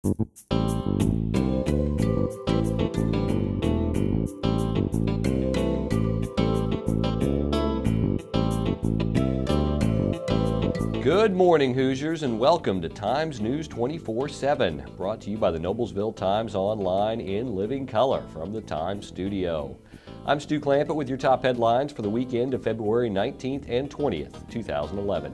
Good morning, Hoosiers, and welcome to Times News 24/7, brought to you by the Noblesville Times Online in living color from the Times studio. I'm Stu Clampett with your top headlines for the weekend of February 19th and 20th, 2011.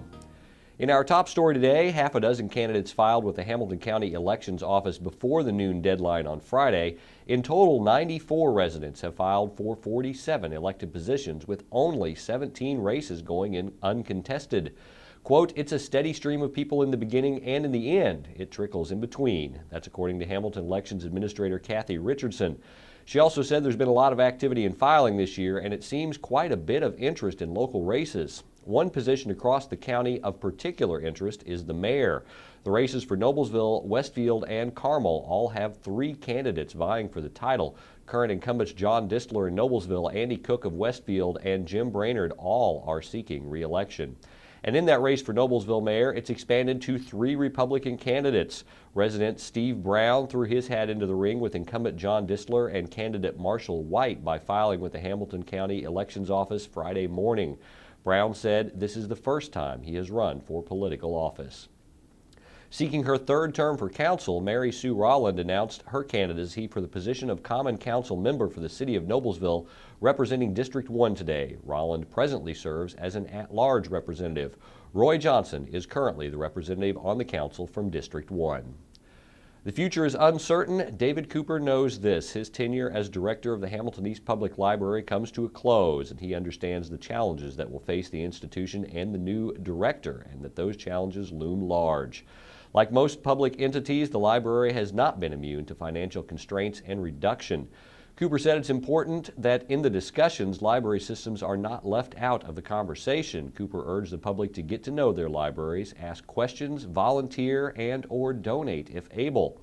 In our top story today, half a dozen candidates filed with the Hamilton County Elections Office before the noon deadline on Friday. In total, 94 residents have filed for 47 elected positions, with only 17 races going in uncontested. Quote, "It's a steady stream of people in the beginning and in the end. It trickles in between." That's according to Hamilton Elections Administrator Kathy Richardson. She also said there's been a lot of activity in filing this year, and it seems quite a bit of interest in local races. One position across the county of particular interest is the mayor. The races for Noblesville, Westfield, and Carmel all have 3 candidates vying for the title. Current incumbents John Distler in Noblesville, Andy Cook of Westfield, and Jim Brainerd all are seeking re-election. And in that race for Noblesville mayor, it's expanded to 3 Republican candidates. Resident Steve Brown threw his hat into the ring with incumbent John Distler and candidate Marshall White by filing with the Hamilton County Elections Office Friday morning. Brown said this is the first time he has run for political office. Seeking her 3rd term for council, Mary Sue Rolland announced her candidacy for the position of Common Council member for the city of Noblesville, representing District 1 today. Rolland presently serves as an at-large representative. Roy Johnson is currently the representative on the council from District 1. The future is uncertain. David Cooper knows this. His tenure as director of the Hamilton East Public Library comes to a close, and he understands the challenges that will face the institution and the new director, and that those challenges loom large. Like most public entities, the library has not been immune to financial constraints and reduction. Cooper said it's important that in the discussions, library systems are not left out of the conversation. Cooper urged the public to get to know their libraries, ask questions, volunteer, and/or donate if able.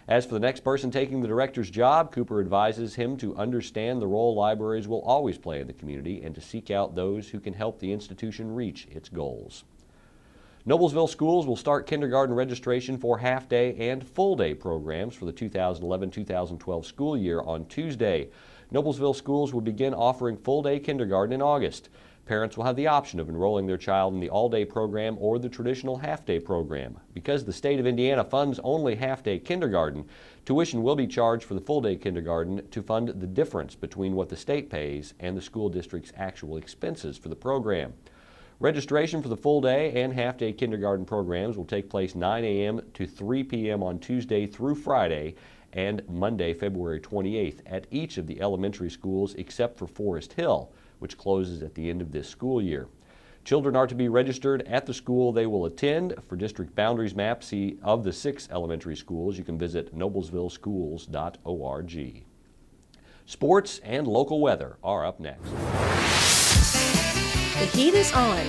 As for the next person taking the director's job, Cooper advises him to understand the role libraries will always play in the community and to seek out those who can help the institution reach its goals. Noblesville schools will start kindergarten registration for half-day and full-day programs for the 2011-2012 school year on Tuesday. Noblesville schools will begin offering full-day kindergarten in August. Parents will have the option of enrolling their child in the all-day program or the traditional half-day program. Because the state of Indiana funds only half-day kindergarten, tuition will be charged for the full-day kindergarten to fund the difference between what the state pays and the school district's actual expenses for the program. Registration for the full-day and half-day kindergarten programs will take place 9 a.m. to 3 p.m. on Tuesday through Friday and Monday, February 28th at each of the elementary schools except for Forest Hill, which closes at the end of this school year. Children are to be registered at the school they will attend. For district boundaries maps of the 6 elementary schools, you can visit noblesvilleschools.org. Sports and local weather are up next. The heat is on.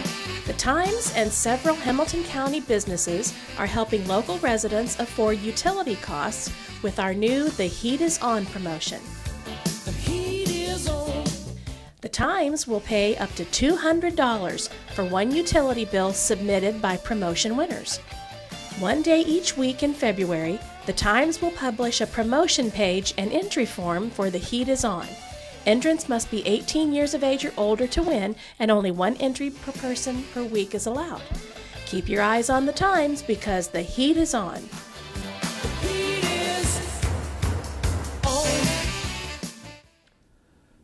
The Times and several Hamilton County businesses are helping local residents afford utility costs with our new The Heat is On promotion. The heat is on. The Times will pay up to $200 for one utility bill submitted by promotion winners. One day each week in February, the Times will publish a promotion page and entry form for The Heat is On. Entrants must be 18 years of age or older to win, and only 1 entry per person per week is allowed. Keep your eyes on the Times because the heat is on. The heat is on.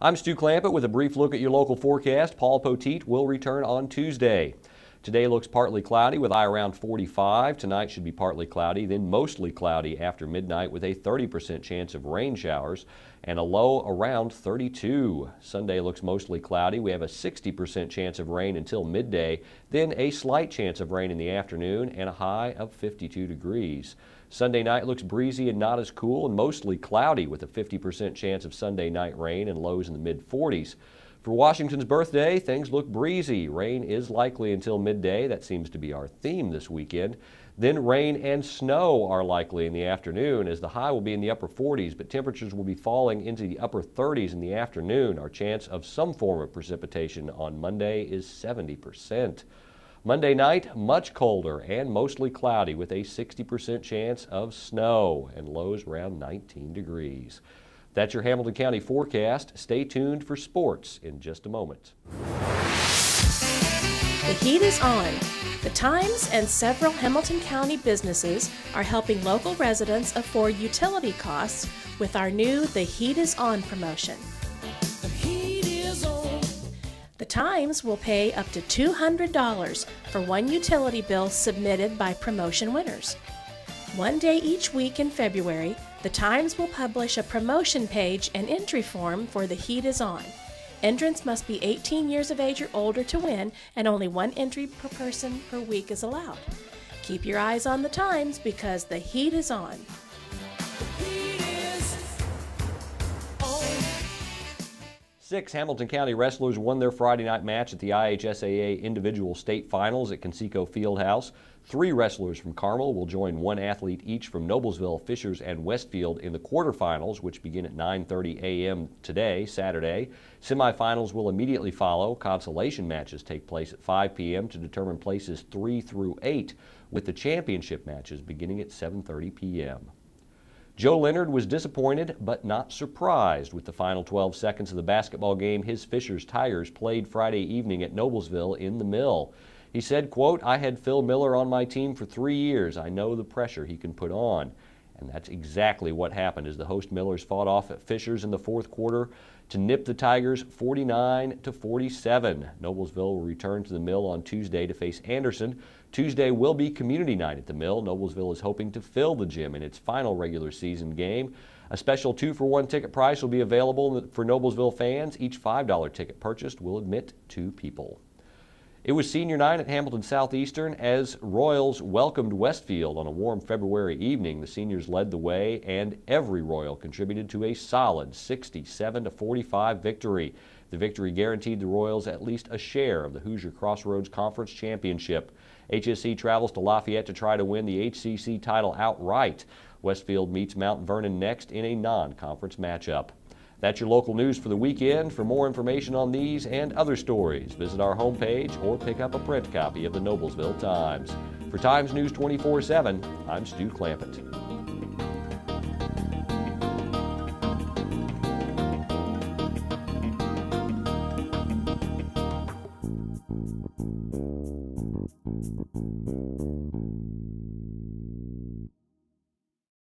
I'm Stu Clampett with a brief look at your local forecast. Paul Poteet will return on Tuesday. Today looks partly cloudy with a high around 45. Tonight should be partly cloudy, then mostly cloudy after midnight with a 30% chance of rain showers and a low around 32. Sunday looks mostly cloudy. We have a 60% chance of rain until midday, then a slight chance of rain in the afternoon and a high of 52 degrees. Sunday night looks breezy and not as cool and mostly cloudy with a 50% chance of Sunday night rain and lows in the mid-40s. For Washington's birthday, things look breezy. Rain is likely until midday. That seems to be our theme this weekend. Then rain and snow are likely in the afternoon, as the high will be in the upper 40s, but temperatures will be falling into the upper 30s in the afternoon. Our chance of some form of precipitation on Monday is 70%. Monday night, much colder and mostly cloudy with a 60% chance of snow and lows around 19 degrees. That's your Hamilton County forecast. Stay tuned for sports in just a moment. The heat is on. The Times and several Hamilton County businesses are helping local residents afford utility costs with our new The Heat is On promotion. The heat is on. The Times will pay up to $200 for one utility bill submitted by promotion winners. One day each week in February, the Times will publish a promotion page and entry form for The Heat is On. Entrants must be 18 years of age or older to win, and only one entry per person per week is allowed. Keep your eyes on the Times because the heat is on. Six Hamilton County wrestlers won their Friday night match at the IHSAA Individual State Finals at Conseco Fieldhouse. 3 wrestlers from Carmel will join 1 athlete each from Noblesville, Fishers, and Westfield in the quarterfinals, which begin at 9:30 a.m. today, Saturday. Semifinals will immediately follow. Consolation matches take place at 5 p.m. to determine places 3 through 8, with the championship matches beginning at 7:30 p.m. Joe Leonard was disappointed but not surprised with the final 12 seconds of the basketball game his Fishers Tigers played Friday evening at Noblesville in the Mill. He said, quote, "I had Phil Miller on my team for 3 years. I know the pressure he can put on." And that's exactly what happened as the host Millers fought off at Fishers in the fourth quarter to nip the Tigers 49-47. Noblesville will return to the Mill on Tuesday to face Anderson. Tuesday will be community night at the Mill. Noblesville is hoping to fill the gym in its final regular season game. A special 2-for-1 ticket price will be available for Noblesville fans. Each $5 ticket purchased will admit 2 people. It was senior night at Hamilton Southeastern as Royals welcomed Westfield on a warm February evening. The seniors led the way, and every Royal contributed to a solid 67-45 victory. The victory guaranteed the Royals at least a share of the Hoosier Crossroads Conference Championship. HSC travels to Lafayette to try to win the HCC title outright. Westfield meets Mount Vernon next in a non-conference matchup. That's your local news for the weekend. For more information on these and other stories, visit our homepage or pick up a print copy of the Noblesville Times. For Times News 24/7, I'm Stu Clampett.